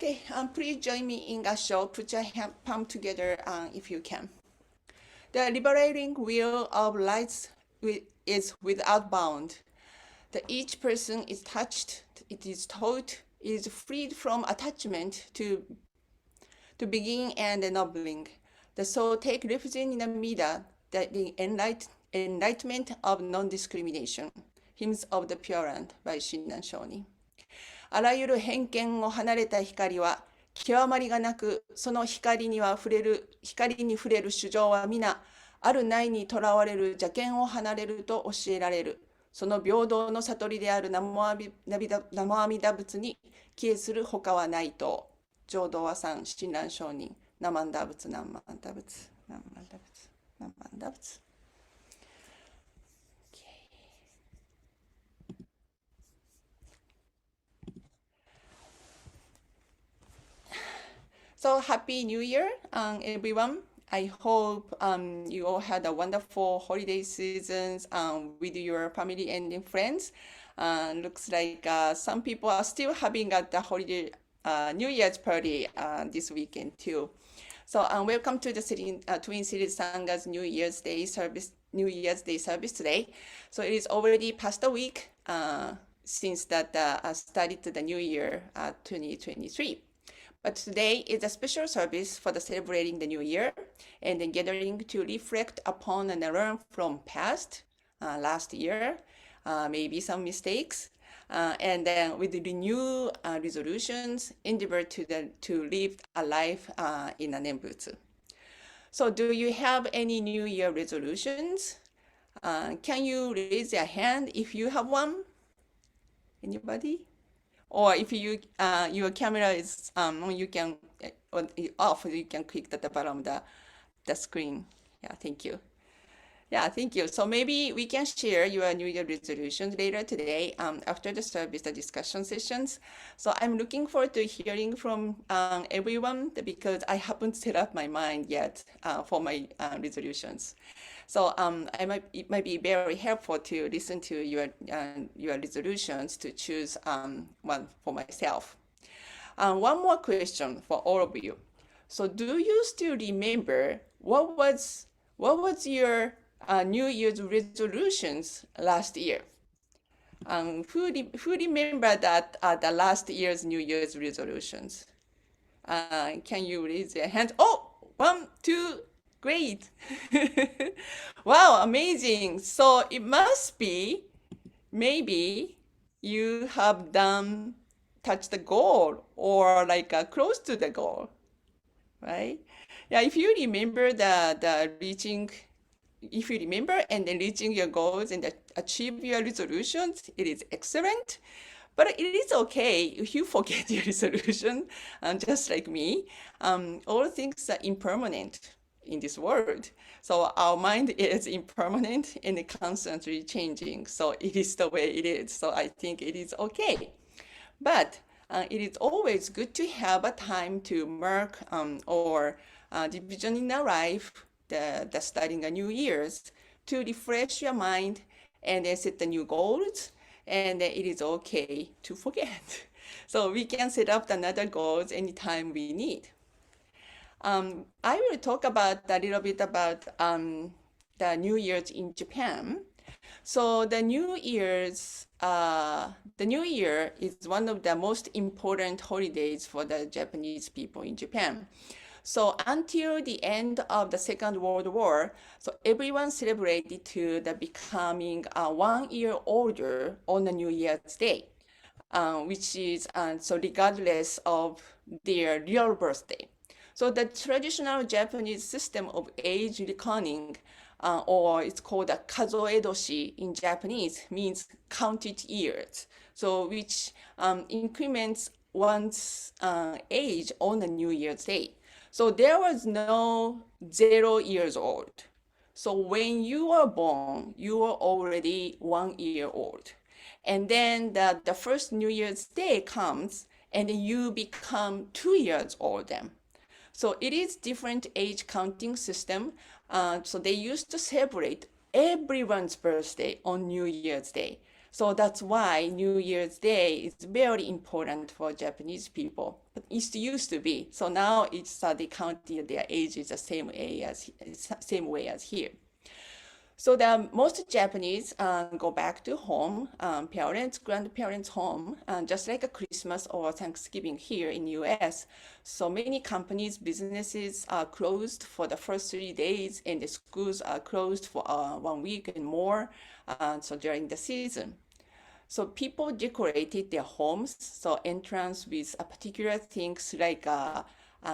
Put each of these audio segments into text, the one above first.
Okay, please join me in a show. Put your palm together if you can. The liberating wheel of lights is without bound. That each person is touched, it is taught, is freed from attachment to being and ennobling. The soul take refuge in the Mida, the enlightenment of non-discrimination. Hymns of the Pure Land by Shinran Shoni. あらゆる偏見を離れた光は、極まりがなく、その光に触れる主情は皆、あるないにとらわれる邪見を離れると教えられる。その平等の悟りである南無阿弥陀仏に帰依するほかはないと。浄土和さん、親鸞上人、南無阿弥陀仏、南無阿弥陀仏、南無阿弥陀仏、南無阿弥陀仏。So happy New Year, everyone. I hope you all had a wonderful holiday seasons with your family and friends. Looks like some people are still having the holiday New Year's party this weekend too. So welcome to the Twin Cities Sanga's New Year's Day service. Today. So it is already past a week since that started the new year 2023. But today is a special service for the celebrating the new year and then gathering to reflect upon and learn from past, last year, maybe some mistakes, and then with the new resolutions, endeavor to live a life in a Nembutsu. So do you have any New Year resolutions? Can you raise your hand if you have one? Anybody? Or if your camera is you can off, you can click at the bottom of the screen. Yeah, thank you. Yeah, thank you. So maybe we can share your New Year resolutions later today after the service, the discussion sessions. So I'm looking forward to hearing from everyone because I haven't set up my mind yet for my resolutions. So it might be very helpful to listen to your resolutions to choose one for myself. One more question for all of you. So do you still remember what was your New Year's resolutions last year? Who remember that the last year's New Year's resolutions? Can you raise your hand? Oh, one, two, great. Wow, amazing. So it must be maybe you have touched the goal or like close to the goal, right? Yeah, if you remember the reaching, if you remember and then reaching your goals and achieve your resolutions, it is excellent. But it is okay if you forget your resolution, just like me. All things are impermanent in this world. So our mind is impermanent and constantly changing. So it is the way it is. So I think it is okay. But it is always good to have a time to mark or division in our life, the starting a new year's, to refresh your mind and then set the new goals. And it is okay to forget. So we can set up another goals anytime we need. I will talk about a little bit about the New Year's in Japan. So the New Year is one of the most important holidays for the Japanese people in Japan. So until the end of the Second World War, so everyone celebrated to the becoming 1 year older on the New Year's Day, which is so regardless of their real birthday. So the traditional Japanese system of age reckoning, or it's called a kazoedoshi in Japanese, means counted years. So which increments one's age on the New Year's Day. So there was no 0 years old. So when you were born, you were already 1 year old. And then the first New Year's Day comes and you become 2 years old then. So it is different age counting system. So they used to celebrate everyone's birthday on New Year's Day. So that's why New Year's Day is very important for Japanese people. But it used to be. So now it's they count their age is the same way as here. So the most Japanese go back to home, parents, grandparents' home, just like a Christmas or Thanksgiving here in US. So many companies, businesses are closed for the first 3 days, and the schools are closed for 1 week and more. So during the season. So people decorated their homes, so entrance with a particular things like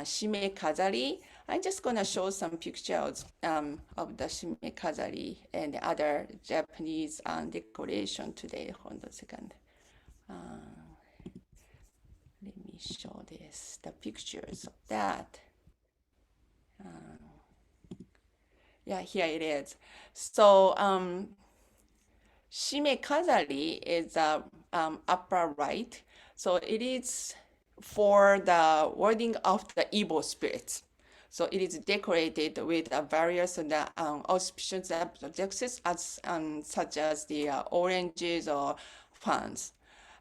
shime kazari. I'm just gonna show some pictures of the shime kazari and other Japanese decoration today. Hold on a second. Let me show the pictures of that. Yeah, here it is. So shime kazari is upper right. So it is for the warding off the evil spirits. So it is decorated with various auspicious objects as such as the oranges or fans.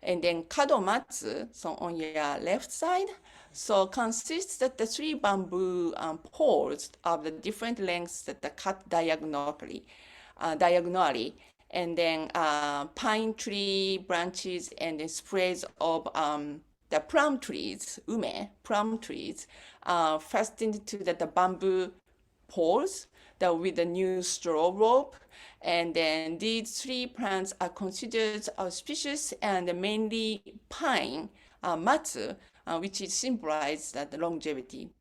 And then kadomatsu, so on your left side, so consists of the three bamboo poles of the different lengths that are cut diagonally, and then pine tree branches and then sprays of the plum trees, plum trees, fastened to the bamboo poles with the new straw rope. And then these three plants are considered auspicious and mainly pine, matsu, which is symbolized the longevity.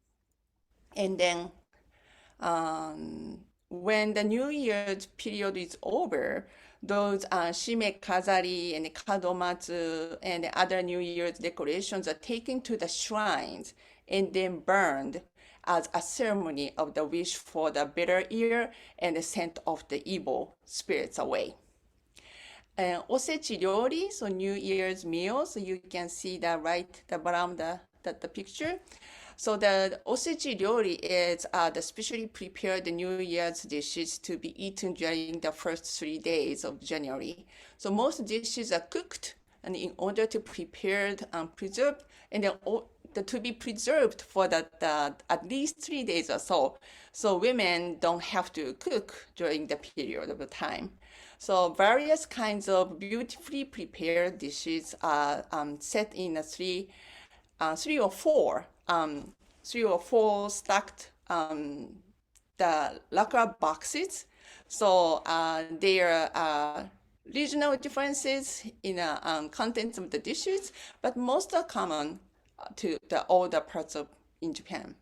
And then when the New Year's period is over, those shime kazari and kadomatsu and other New Year's decorations are taken to the shrines and then burned as a ceremony of the wish for the better year and sent off the evil spirits away. Osechi ryori, so New Year's meal. So you can see the bottom, the picture. So the osechi ryori is the specially prepared New Year's dishes to be eaten during the first 3 days of January. So most dishes are cooked and in order to prepare and preserve, and then to be preserved for at least 3 days or so. So women don't have to cook during the period of the time. So various kinds of beautifully prepared dishes are set in three or four, stacked the lacquer boxes. So there are regional differences in contents of the dishes, but most are common to all the parts of Japan.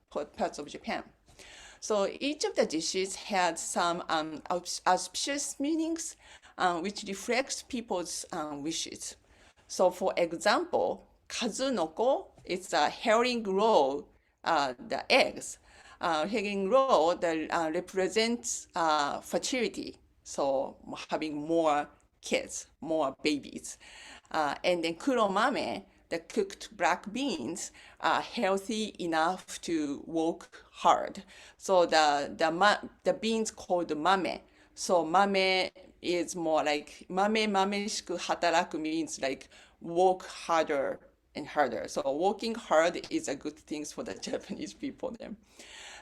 So each of the dishes had some auspicious meanings, which reflects people's wishes. So for example, kazunoko is a herring roll, the eggs. Herring roll that represents fertility, so having more kids, more babies. And then kuromame, the cooked black beans, are healthy enough to work hard. So the beans called mame. So mame is more like mame shishiku hataraku means like work harder and harder. So working hard is a good thing for the Japanese people then.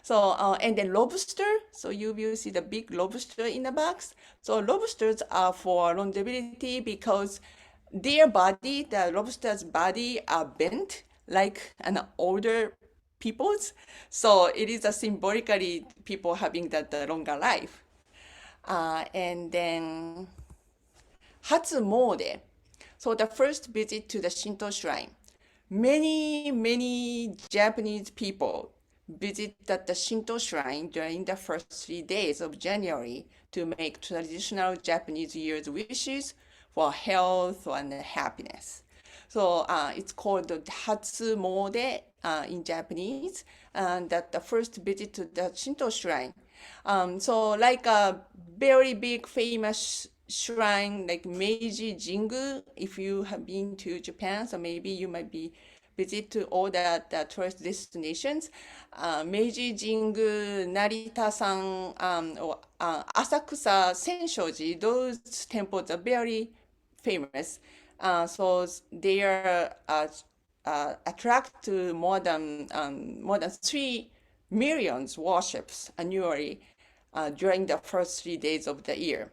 So and then lobster. So you will see the big lobster in the box. So lobsters are for longevity because the lobster's body are bent like an older people's. So it is a symbolically people having that longer life. And then Hatsumode. So the first visit to the Shinto shrine. Many Japanese people visit the Shinto shrine during the first 3 days of January to make traditional Japanese year's wishes for health and happiness. So it's called the Hatsumode in Japanese, and that the first visit to the Shinto shrine. So like a very big famous shrine like Meiji Jingu, if you have been to Japan, so maybe you might be visit to all the tourist destinations. Meiji Jingu, Narita-san, or Asakusa, Senshoji, those temples are very famous. So they are attract to more than 3 million worships annually during the first 3 days of the year.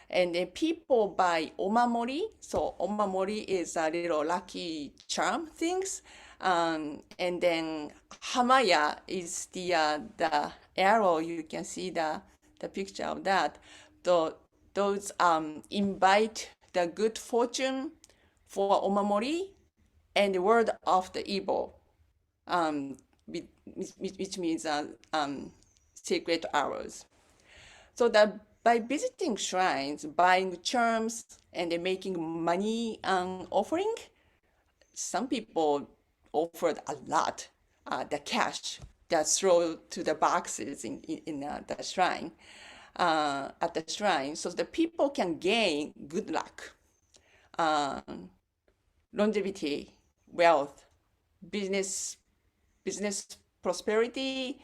And then people buy omamori. So omamori is a little lucky charm things. And then hamaya is the arrow. You can see the picture of that. The, those invite the good fortune for omamori and the word of the evil, um, which means sacred arrows. So that by visiting shrines, buying charms, and then making money offering, some people offered a lot, the cash that's thrown to the boxes in the shrine, at the shrine, so the people can gain good luck, uh, longevity, wealth, business business prosperity,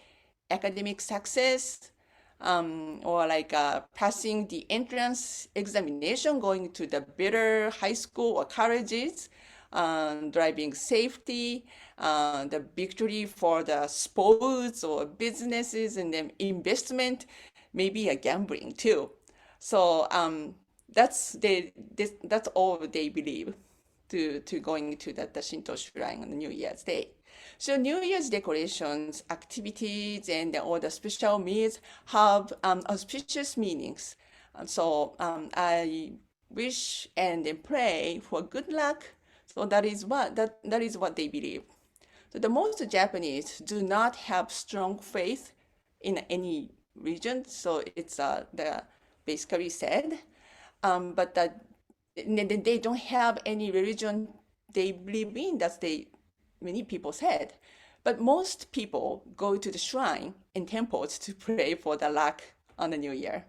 academic success, or like passing the entrance examination, going to the better high school or colleges, driving safety, the victory for the sports or businesses, and then investment, maybe a gambling too. So that's all they believe to going to the Shinto shrine on the New Year's Day. So New Year's decorations, activities, and all the special meals have auspicious meanings. And so I wish and then pray for good luck. So that is what they believe. So the most Japanese do not have strong faith in any region. So it's the basically said, but that they don't have any religion they believe in. That's they many people said. But most people go to the shrine and temples to pray for the luck on the new year.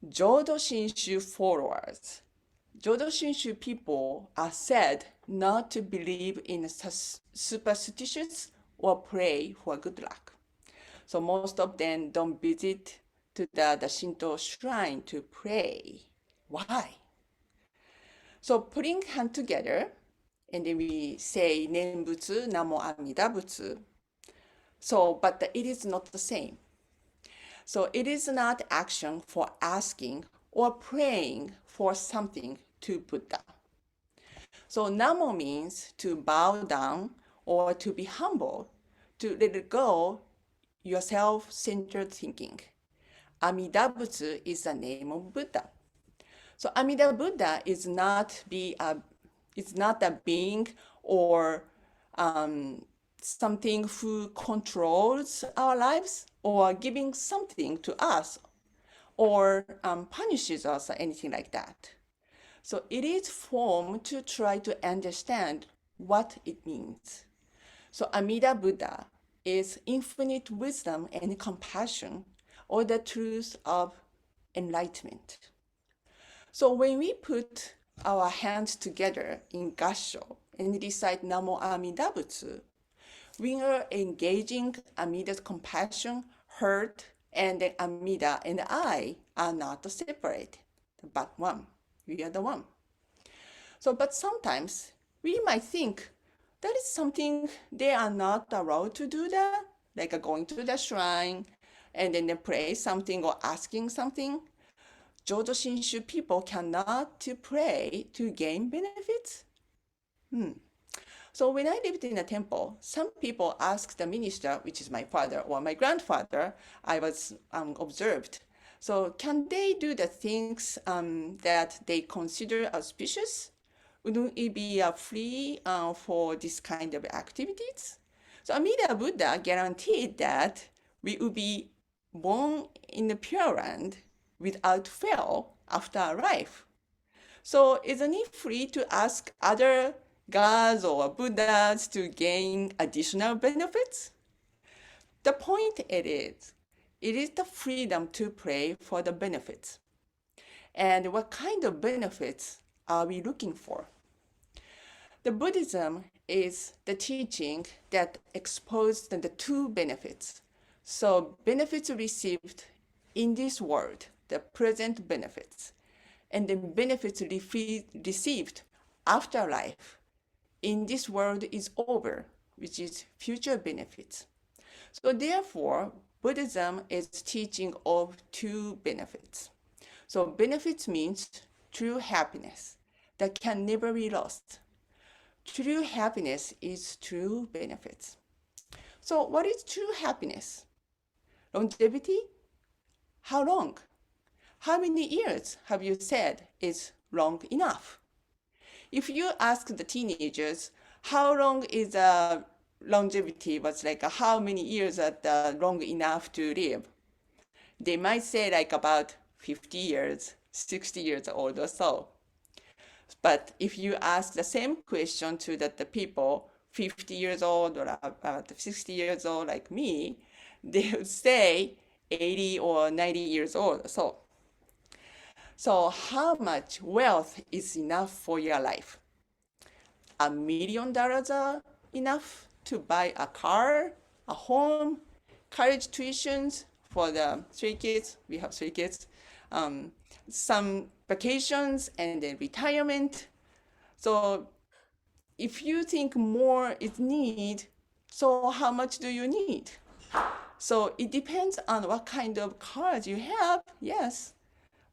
Jodo Shinshu followers. Jodo Shinshu people are said not to believe in superstitions or pray for good luck. So most of them don't visit to the Shinto shrine to pray. Why? So putting hand together, and then we say Nenbutsu, Namo Amida Butsu. So, but it is not the same. So it is not action for asking or praying for something to Buddha. So Namo means to bow down or to be humble, to let go your self-centered thinking. Amida Butsu is the name of Buddha. So Amida Buddha is not a being or something who controls our lives or giving something to us or punishes us or anything like that. So it is formed to try to understand what it means. So Amida Buddha is infinite wisdom and compassion, or the truth of enlightenment. So when we put our hands together in Gassho and recite Namo Amida Butsu, we are engaging Amida's compassion, hurt, and then Amida and I are not separate, but one. We are the one. So, but sometimes we might think that is something they are not allowed to do that, like going to the shrine and then they pray something or asking something. Jodo Shinshu people cannot to pray to gain benefits? So when I lived in a temple, some people asked the minister, which is my father or my grandfather, I was observed. So can they do the things that they consider auspicious? Wouldn't it be free for this kind of activities? So Amida Buddha guaranteed that we would be born in the Pure Land without fail after our life. So isn't it free to ask other gods or Buddhas to gain additional benefits? The point it is the freedom to pray for the benefits. And what kind of benefits are we looking for? The Buddhism is the teaching that exposed the two benefits. So benefits received in this world, the present benefits, and the benefits received after life in this world is over, which is future benefits. So therefore, Buddhism is teaching of two benefits. So benefits means true happiness that can never be lost. True happiness is true benefits. So what is true happiness? Longevity? How long? How many years have you said is long enough? If you ask the teenagers, how long is longevity, was like how many years are long enough to live? They might say like about 50 years, 60 years old or so. But if you ask the same question to the people 50 years old or about 60 years old like me, they would say 80 or 90 years old. So how much wealth is enough for your life? $1 million are enough to buy a car, a home, college tuitions for the three kids. We have three kids. Um, some vacations and then retirement. So if you think more is need, so how much do you need? So it depends on what kind of cars you have. Yes.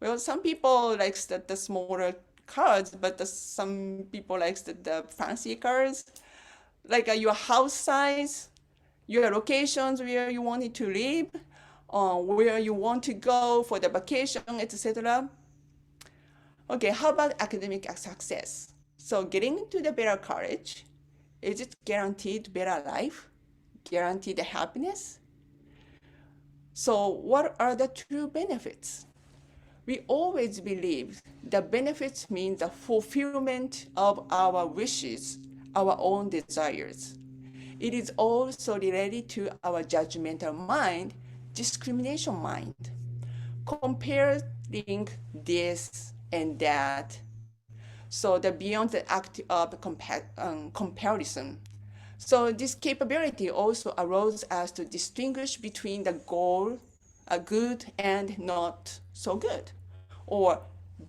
Well, some people likes the smaller cars, but some people likes the fancy cars. Like your house size, your locations where you wanted to live, where you want to go for the vacation, etc. Okay, how about academic success? So getting into the better college, is it guaranteed better life? Guaranteed happiness? So what are the true benefits? We always believe the benefits mean the fulfillment of our wishes, our own desires. It is also related to our judgmental mind, discrimination mind, comparing this and that. So the beyond the act of comparison. So this capability also allows us to distinguish between the goal, a good and not so good, or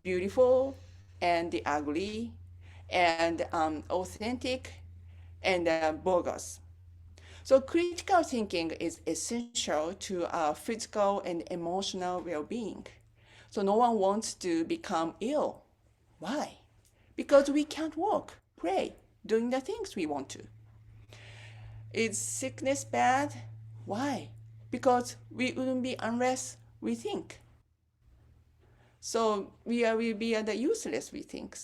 beautiful and the ugly, and authentic and bogus. So critical thinking is essential to our physical and emotional well-being. So no one wants to become ill. Why? Because we can't walk, pray, doing the things we want to. Is sickness bad? Why? Because we wouldn't be unless we think. So we be the useless we think.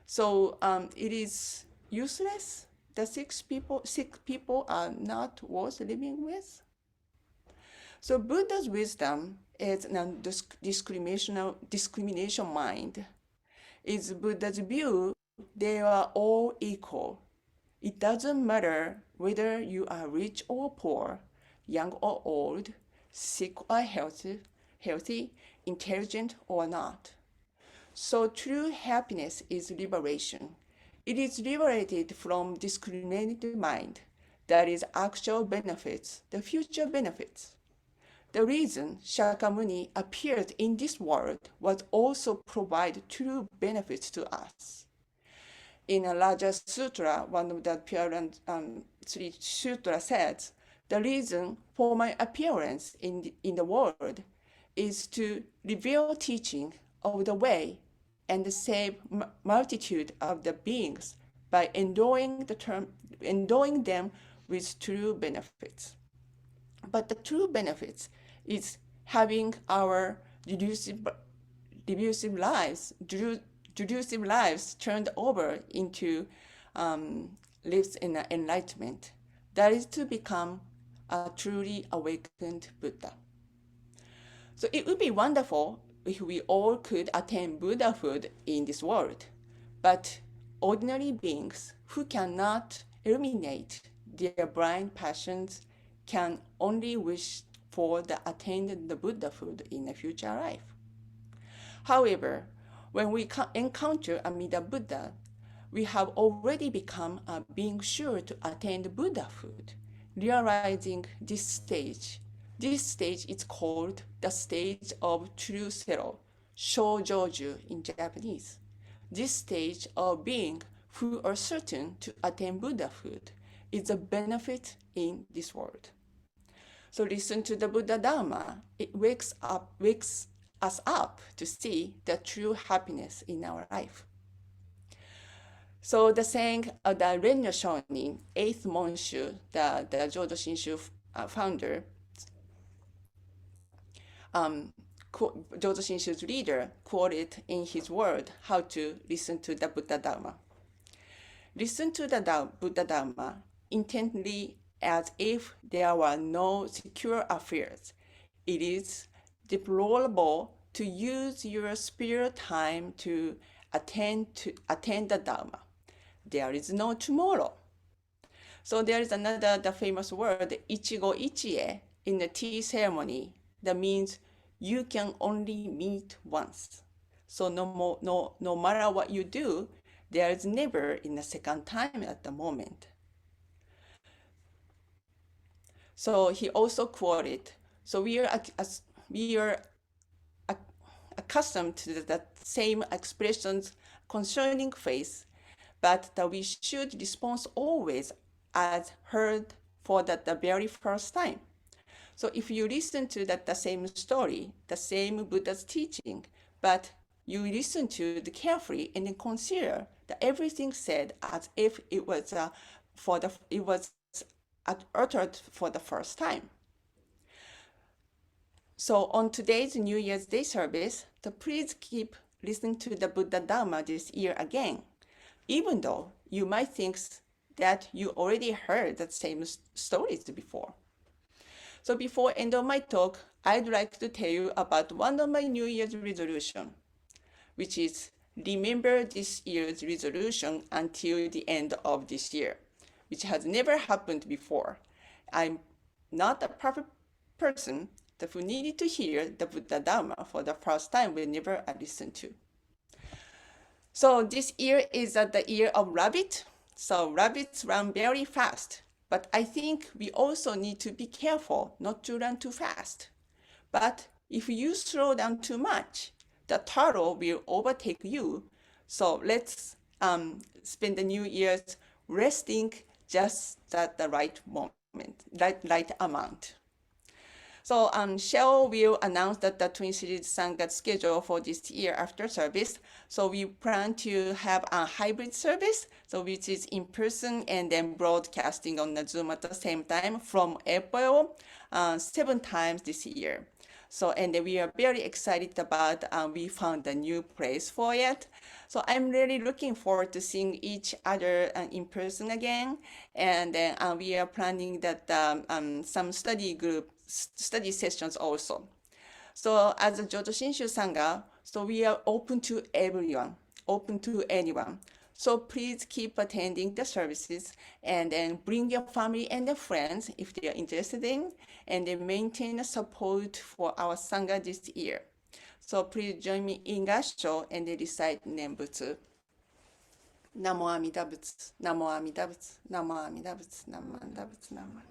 So it is useless. The sick people are not worth living with. So Buddha's wisdom is non-discrimination mind. Is Buddha's view they are all equal. It doesn't matter whether you are rich or poor, young or old, sick or healthy, intelligent or not. So true happiness is liberation. It is liberated from discriminated mind. That is actual benefits, the future benefits. The reason Shakyamuni appeared in this world was also provide true benefits to us. In a larger sutra, one of the Pure Three Sutra says, the reason for my appearance in the world is to reveal teaching of the way and save multitude of the beings by endowing them with true benefits. But the true benefits is having our delusive lives turned over into lives in enlightenment. That is to become a truly awakened Buddha. So it would be wonderful if we all could attain Buddhahood in this world. But ordinary beings who cannot eliminate their blind passions can only wish for the attained the Buddhahood in a future life. However, when we encounter Amida Buddha, we have already become a being sure to attain the Buddhahood, realizing this stage. This stage is called the stage of true zero, Shoujoju in Japanese. This stage of being who are certain to attain Buddhahood is a benefit in this world. So listen to the Buddha Dharma. It wakes us up to see the true happiness in our life. So the saying, the Renyo Shonin, eighth Monshu, the Jodo Shinshu founder, Jodo Shinshu's leader, quoted in his word how to listen to the Buddha Dharma. Listen to the Buddha Dharma intently as if there were no secure affairs. It is deplorable to use your spare time to attend the Dharma. There is no tomorrow. So there is another the famous word ichigo ichie in the tea ceremony that means you can only meet once. So no matter what you do, there is never in a second time at the moment. So he also quoted, so we are accustomed to the same expressions concerning faith, but that we should respond always as heard for the very first time. So if you listen to the same story, the same Buddha's teaching, but you listen to it carefully and then consider that everything said as if it was uttered for the first time. So on today's New Year's Day service, please keep listening to the Buddha Dharma this year again, even though you might think that you already heard the same stories before. So before end of my talk, I'd like to tell you about one of my New Year's resolution, which is remember this year's resolution until the end of this year, which has never happened before. I'm not a perfect person who needed to hear the Buddha Dharma for the first time whenever I listen to. So this year is the year of rabbit. So rabbits run very fast. But I think we also need to be careful not to run too fast. But if you slow down too much, the turtle will overtake you. So let's spend the New Year's resting just at the right moment, right amount. So Shell will announce that the Twin Cities Sangha schedule for this year after service. So we plan to have a hybrid service, so which is in person and then broadcasting on the Zoom at the same time from April 7 times this year. So and we are very excited about we found a new place for it. So I'm really looking forward to seeing each other in person again. And then we are planning that some study sessions also. So as a Jodo Shinshu Sangha, so we are open to everyone, open to anyone. So please keep attending the services and then bring your family and their friends if they are interested in, and then maintain support for our Sangha this year. So please join me in Gasho and then recite Nembutsu. Namo Amida Butsu, Namo Amida Butsu, Namo Amida Butsu, Namo Amida Butsu, Namo.